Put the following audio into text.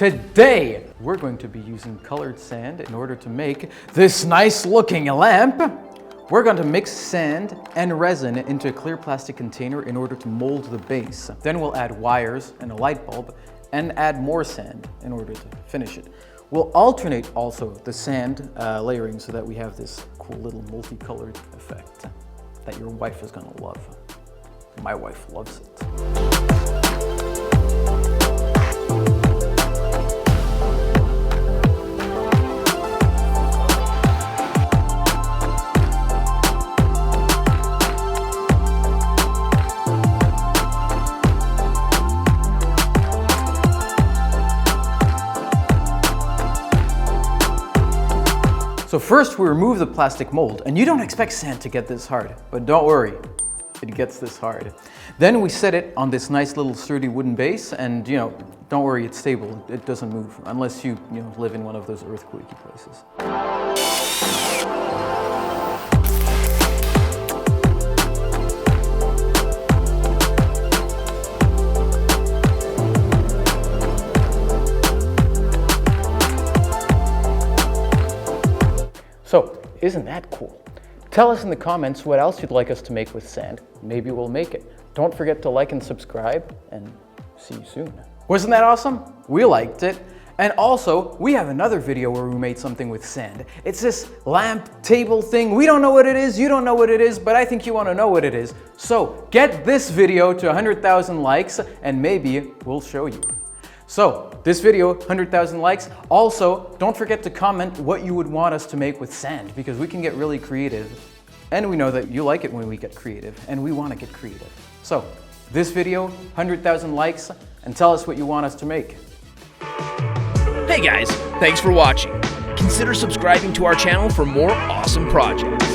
Today, we're going to be using colored sand in order to make this nice looking lamp. We're going to mix sand and resin into a clear plastic container in order to mold the base. Then we'll add wires and a light bulb and add more sand in order to finish it. We'll alternate also the sand layering so that we have this cool little multicolored effect that your wife is gonna love. My wife loves it. So first we remove the plastic mold, and you don't expect sand to get this hard, but don't worry, it gets this hard. Then we set it on this nice little sturdy wooden base, and don't worry, it's stable, it doesn't move, unless you live in one of those earthquakey places. So, isn't that cool? Tell us in the comments what else you'd like us to make with sand. Maybe we'll make it. Don't forget to like and subscribe, and see you soon. Wasn't that awesome? We liked it. And also, we have another video where we made something with sand. It's this lamp table thing. We don't know what it is, you don't know what it is, but I think you want to know what it is. So, get this video to 100,000 likes, and maybe we'll show you. So, this video, 100,000 likes. Also, don't forget to comment what you would want us to make with sand, because we can get really creative. And we know that you like it when we get creative, and we want to get creative. So, this video, 100,000 likes, and tell us what you want us to make. Hey guys, thanks for watching. Consider subscribing to our channel for more awesome projects.